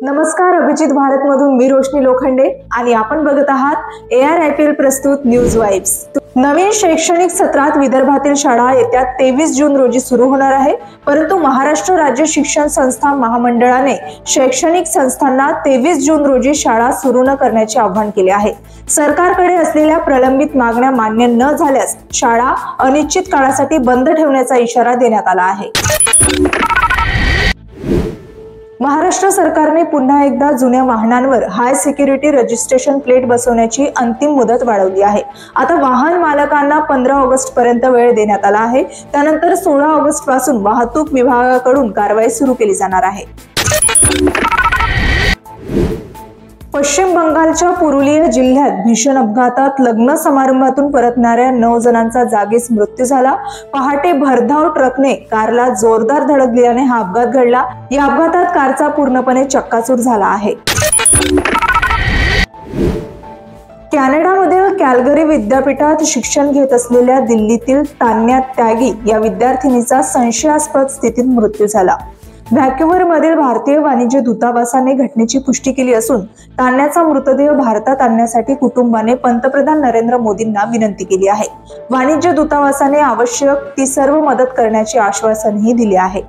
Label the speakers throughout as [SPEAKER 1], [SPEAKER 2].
[SPEAKER 1] नमस्कार, अभिजित भारत मधून मी रोशनी लोखंडे आणि आपण बघत आहात ARIPL प्रस्तुत न्यूज वाइब्स। नवीन शैक्षणिक सत्रात विदर्भातील शाळा येत्या 23 जून रोजी सुरू होणार आहे, परंतु महाराष्ट्र राज्य शिक्षण संस्था महामंडळाने शैक्षणिक संस्थांना 23 जून रोजी शाळा सुरू न करण्याचे आवाहन केले आहे। सरकारकडे असलेल्या प्रलंबित मागण्या मान्य न झाल्यास शाळा अनिश्चित काळासाठी बंद ठेवण्याचा इशारा देण्यात आला आहे। महाराष्ट्र सरकारने पुन्हा एकदा जुन्या वाहनांवर हाय सिक्युरिटी रजिस्ट्रेशन प्लेट बसवण्याची अंतिम मुदत वाढवली आहे। आता वाहन मालकांना 15 ऑगस्ट पर्यंत वेळ देण्यात आला आहे। त्यानंतर 16 ऑगस्ट पासून वाहतूक विभागाकडून कारवाई सुरू केली जाणार आहे। पश्चिम बंगालच्या पुरुलिया जिल्ह्यात भीषण अपघातात लग्न समारंभातून परतणाऱ्या 9 जणांचा जागीच मृत्यू झाला। पहाटे भरधाव ट्रकने कारला जोरदार धडक दिल्याने हा अपघात घडला। या अपघातात कारचा पूर्णपणे चक्काचूर झाला आहे। कॅनडामधील कॅल्गरी विद्यापीठात शिक्षण घेत असलेल्या दिल्लीतील तान्या त्यागी या विद्यार्थिनीचा संशयास्पद स्थितीत मृत्यू झाला। व्हॅन्कुव्हर मधील भारतीय वाणिज्य दूतावासाने घटनेची पुष्टी केली असून तान्याचा मृतदेह भारतात आणण्यासाठी कुटुंबाने पंतप्रधान नरेंद्र मोदींना विनंती केली आहे। वाणिज्य दूतावासाने आवश्यक ती सर्व मदत करण्याचे आश्वासनही दिले आहे।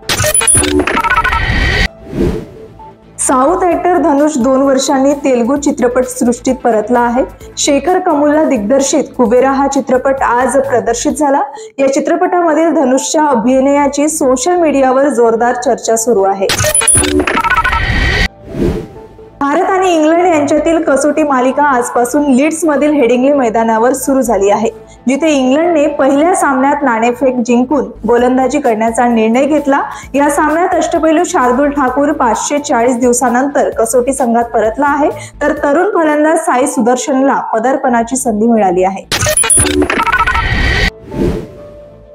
[SPEAKER 1] साऊथ ऍक्टर धनुष 2 वर्षांनी तेलुगू चित्रपट सृष्टीत परतला आहे। शेखर कमुलला दिग्दर्शित कुबेरा हा चित्रपट आज प्रदर्शित झाला। या चित्रपटामधील धनुषच्या अभिनयाची सोशल मीडियावर जोरदार चर्चा सुरू आहे। भारत आणि इंग्लंड यांच्यातील कसोटी मालिका आजपासून लीड्स मधील हेडिंग्ले मैदानावर सुरू झाली आहे, जिथे इंग्लंडने पहिल्या सामन्यात नाणेफेक जिंकून गोलंदाजी करण्याचा निर्णय घेतला। या सामन्यात अष्टपैलू शार्दुल ठाकूर 540 दिवसानंतर कसोटी संघात परतला आहे, तर तरुण फलंदाज साई सुदर्शनला पदार्पणाची संधी मिळाली आहे।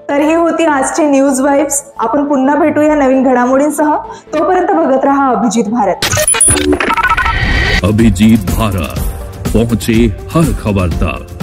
[SPEAKER 1] तर ही होती आजची न्यूज वाइब्स। आपण पुन्हा भेटूया नवीन घडामोडींसह। तोपर्यंत बघत रहा अभिजित भारत।
[SPEAKER 2] अभिजीत भारत, पहुंचे हर खबर तक।